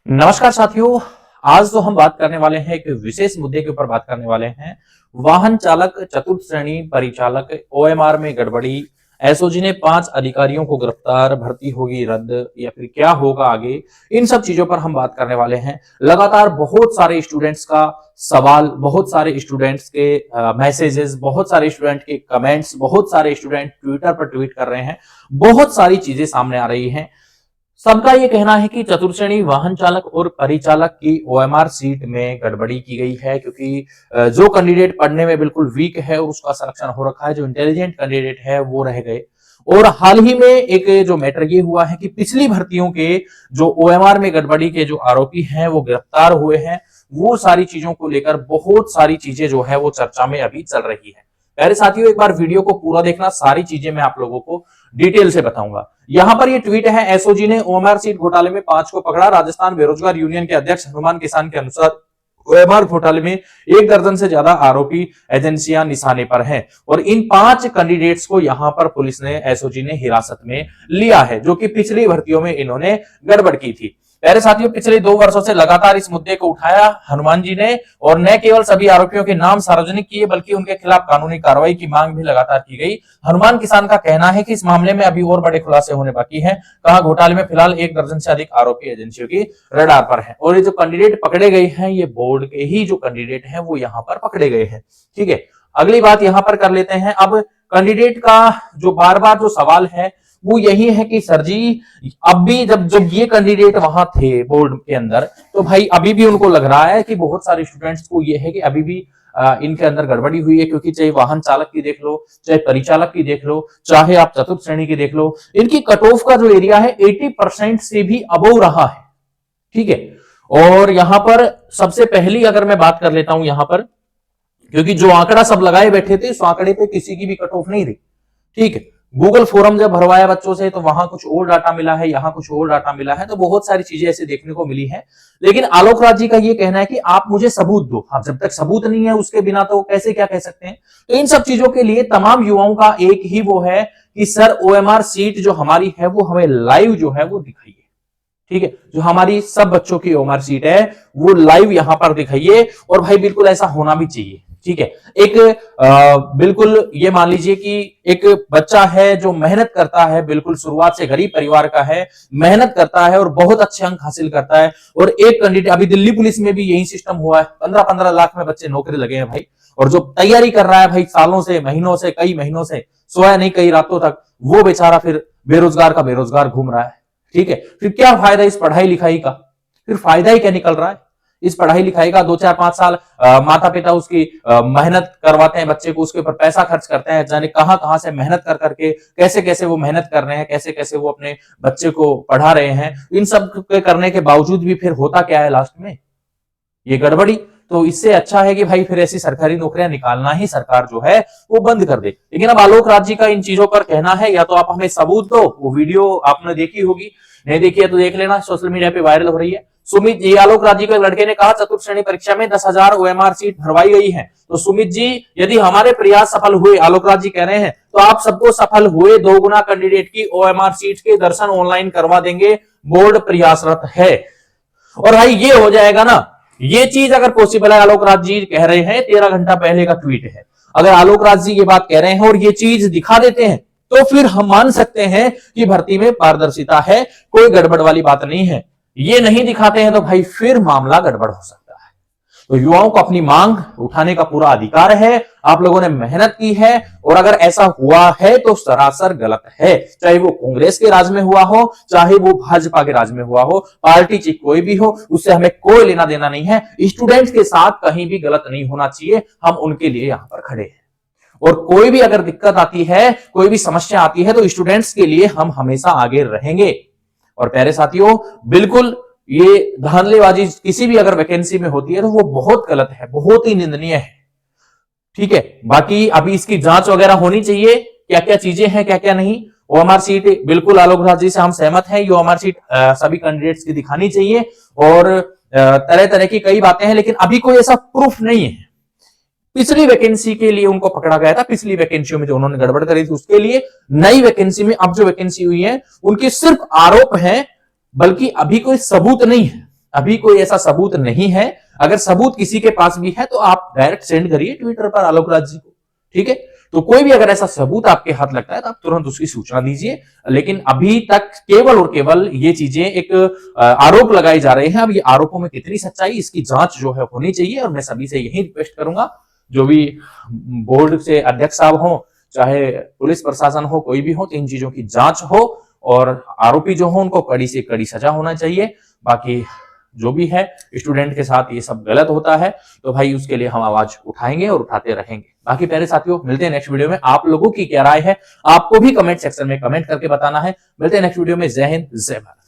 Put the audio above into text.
नमस्कार साथियों। आज तो हम बात करने वाले हैं एक विशेष मुद्दे के ऊपर बात करने वाले हैं। वाहन चालक चतुर्थ श्रेणी परिचालक ओएमआर में गड़बड़ी, एसओजी ने 5 अधिकारियों को गिरफ्तार, भर्ती होगी रद्द या फिर क्या होगा आगे, इन सब चीजों पर हम बात करने वाले हैं। लगातार बहुत सारे स्टूडेंट्स का सवाल, बहुत सारे स्टूडेंट्स के मैसेजेस, बहुत सारे स्टूडेंट के कमेंट्स, बहुत सारे स्टूडेंट ट्विटर पर ट्वीट कर रहे हैं, बहुत सारी चीजें सामने आ रही हैं। सबका ये कहना है कि चतुर्थ श्रेणी वाहन चालक और परिचालक की ओएमआर सीट में गड़बड़ी की गई है, क्योंकि जो कैंडिडेट पढ़ने में बिल्कुल वीक है उसका सिलेक्शन हो रखा है, जो इंटेलिजेंट कैंडिडेट है वो रह गए। और हाल ही में एक जो मैटर ये हुआ है कि पिछली भर्तियों के जो ओएमआर में गड़बड़ी के जो आरोपी हैं वो गिरफ्तार हुए हैं। वो सारी चीजों को लेकर बहुत सारी चीजें जो है वो चर्चा में अभी चल रही है। प्यारे साथियों, एक बार वीडियो को पूरा देखना, सारी चीजें मैं आप लोगों को डिटेल से बताऊंगा। यहां पर ये ट्वीट है, एसओजी ने ओएमआर सीट घोटाले में 5 को पकड़ा। राजस्थान बेरोजगार यूनियन के अध्यक्ष हनुमान किसान के अनुसार ओएमआर घोटाले में 1 दर्जन से ज्यादा आरोपी एजेंसियां निशाने पर हैं और इन 5 कैंडिडेट्स को यहां पर पुलिस ने, एसओजी ने हिरासत में लिया है, जो कि पिछली भर्तियों में इन्होंने गड़बड़ की थी। प्यारे साथियों, पिछले 2 वर्षों से लगातार इस मुद्दे को उठाया हनुमान जी ने, और न केवल सभी आरोपियों के नाम सार्वजनिक किए बल्कि उनके खिलाफ कानूनी कार्रवाई की मांग भी लगातार की गई। हनुमान किसान का कहना है कि इस मामले में अभी और बड़े खुलासे होने बाकी हैं। कहा, घोटाले में फिलहाल 1 दर्जन से अधिक आरोपी एजेंसियों की रडार पर हैं और ये जो कैंडिडेट पकड़े गए हैं, ये बोर्ड के ही जो कैंडिडेट हैं वो यहाँ पर पकड़े गए हैं। ठीक है, अगली बात यहाँ पर कर लेते हैं। अब कैंडिडेट का जो बार बार जो सवाल है वो यही है कि सर जी, अब भी जब ये कैंडिडेट वहां थे बोर्ड के अंदर, तो भाई अभी भी उनको लग रहा है कि बहुत सारे स्टूडेंट्स को ये है कि अभी भी इनके अंदर गड़बड़ी हुई है, क्योंकि चाहे वाहन चालक की देख लो, चाहे परिचालक की देख लो, चाहे आप चतुर्थ श्रेणी की देख लो, इनकी कट ऑफ का जो एरिया है 80% से भी अबव रहा है। ठीक है, और यहां पर सबसे पहली अगर मैं बात कर लेता हूं यहां पर, क्योंकि जो आंकड़ा सब लगाए बैठे थे उस आंकड़े पे किसी की भी कट ऑफ नहीं रही। ठीक है, गूगल फोरम जब भरवाया बच्चों से तो वहां कुछ और डाटा मिला है, यहाँ कुछ और डाटा मिला है, तो बहुत सारी चीजें ऐसे देखने को मिली है। लेकिन आलोक राज जी का ये कहना है कि आप मुझे सबूत दो। अब जब तक सबूत नहीं है उसके बिना तो कैसे क्या कह सकते हैं। तो इन सब चीजों के लिए तमाम युवाओं का एक ही वो है कि सर ओएमआर सीट जो हमारी है वो हमें लाइव जो है वो दिखाइए। ठीक है, जो हमारी सब बच्चों की ओएमआर सीट है वो लाइव यहां पर दिखाइए, और भाई बिल्कुल ऐसा होना भी चाहिए। ठीक है, एक बिल्कुल ये मान लीजिए कि एक बच्चा है जो मेहनत करता है, बिल्कुल शुरुआत से गरीब परिवार का है, मेहनत करता है और बहुत अच्छे अंक हासिल करता है, और एक कैंडिडेट, अभी दिल्ली पुलिस में भी यही सिस्टम हुआ है, 15-15 लाख में बच्चे नौकरी लगे हैं भाई, और जो तैयारी कर रहा है भाई सालों से, महीनों से, कई महीनों से, सोया नहीं कई रातों तक, वो बेचारा फिर बेरोजगार का बेरोजगार घूम रहा है। ठीक है, फिर क्या फायदा इस पढ़ाई लिखाई का, फिर फायदा ही क्या निकल रहा है इस पढ़ाई लिखाई का। 2-4-5 साल माता पिता उसकी मेहनत करवाते हैं बच्चे को, उसके ऊपर पैसा खर्च करते हैं, जाने कहां से मेहनत कर करके, कैसे कैसे वो मेहनत कर रहे हैं, कैसे कैसे वो अपने बच्चे को पढ़ा रहे हैं। इन सब के करने के बावजूद भी फिर होता क्या है लास्ट में, ये गड़बड़ी। तो इससे अच्छा है कि भाई फिर ऐसी सरकारी नौकरियां निकालना ही सरकार जो है वो बंद कर दे। लेकिन अब आलोक राज जी का इन चीजों पर कहना है, या तो आप हमें सबूत दो, वो वीडियो आपने देखी होगी, नहीं देखी है तो देख लेना, सोशल मीडिया पे वायरल हो रही है। सुमित जी, आलोक राज जी के लड़के ने कहा, चतुर्थ श्रेणी परीक्षा में 10,000 ओएमआर सीट भरवाई गई है। तो सुमित जी, यदि हमारे प्रयास सफल हुए, आलोक राज जी कह रहे हैं, तो आप सबको सफल हुए 2 गुना कैंडिडेट की ओएमआर सीट के दर्शन ऑनलाइन करवा देंगे, बोर्ड प्रयासरत है। और भाई ये हो जाएगा ना, ये चीज अगर पॉसिबल है, आलोक राज जी कह रहे हैं, 13 घंटा पहले का ट्वीट है, अगर आलोक राज जी ये बात कह रहे हैं और ये चीज दिखा देते हैं, तो फिर हम मान सकते हैं कि भर्ती में पारदर्शिता है, कोई गड़बड़ वाली बात नहीं है। ये नहीं दिखाते हैं तो भाई फिर मामला गड़बड़ हो सकता है। तो युवाओं को अपनी मांग उठाने का पूरा अधिकार है। आप लोगों ने मेहनत की है, और अगर ऐसा हुआ है तो सरासर गलत है। चाहे वो कांग्रेस के राज में हुआ हो, चाहे वो भाजपा के राज में हुआ हो, पार्टी चाहे कोई भी हो, उससे हमें कोई लेना देना नहीं है। स्टूडेंट्स के साथ कहीं भी गलत नहीं होना चाहिए, हम उनके लिए यहां पर खड़े हैं। और कोई भी अगर दिक्कत आती है, कोई भी समस्या आती है, तो स्टूडेंट्स के लिए हम हमेशा आगे रहेंगे। और प्यारे साथियों, बिल्कुल ये धांधलीबाजी किसी भी अगर वैकेंसी में होती है तो वो बहुत गलत है, बहुत ही निंदनीय है। ठीक है, बाकी अभी इसकी जांच वगैरह होनी चाहिए, क्या क्या चीजें हैं, क्या क्या नहीं। ओएमआर सीट बिल्कुल आलोक राज जी से हम सहमत हैं, ये ओएमआर सीट सभी कैंडिडेट्स की दिखानी चाहिए, और तरह तरह की कई बातें हैं, लेकिन अभी कोई ऐसा प्रूफ नहीं है। पिछली वैकेंसी के लिए उनको पकड़ा गया था, पिछली वैकेंसियों में जो उन्होंने गड़बड़ करी थी उसके लिए। नई वैकेंसी में अब जो वैकेंसी हुई है उनके सिर्फ आरोप हैं, बल्कि अभी कोई सबूत नहीं है। अभी कोई ऐसा सबूत नहीं है। अगर सबूत किसी के पास भी है तो आप डायरेक्ट सेंड करिए ट्विटर पर आलोक राज जी को, ठीक है। तो कोई भी अगर ऐसा सबूत आपके हाथ लगता है तो आप तुरंत उसकी सूचना दीजिए। लेकिन अभी तक केवल और केवल ये चीजें एक आरोप लगाए जा रहे हैं। अब ये आरोपों में कितनी सच्चाई, इसकी जांच जो है होनी चाहिए। और मैं सभी से यही रिक्वेस्ट करूंगा, जो भी बोर्ड से अध्यक्ष साहब हो, चाहे पुलिस प्रशासन हो, कोई भी हो, तो इन चीजों की जांच हो और आरोपी जो हो उनको कड़ी से कड़ी सजा होना चाहिए। बाकी जो भी है स्टूडेंट के साथ ये सब गलत होता है तो भाई उसके लिए हम आवाज उठाएंगे और उठाते रहेंगे। बाकी प्यारे साथियों, मिलते हैं नेक्स्ट वीडियो में। आप लोगों की क्या राय है आपको भी कमेंट सेक्शन में कमेंट करके बताना है। मिलते हैं नेक्स्ट वीडियो में। जय हिंद, जय भारत।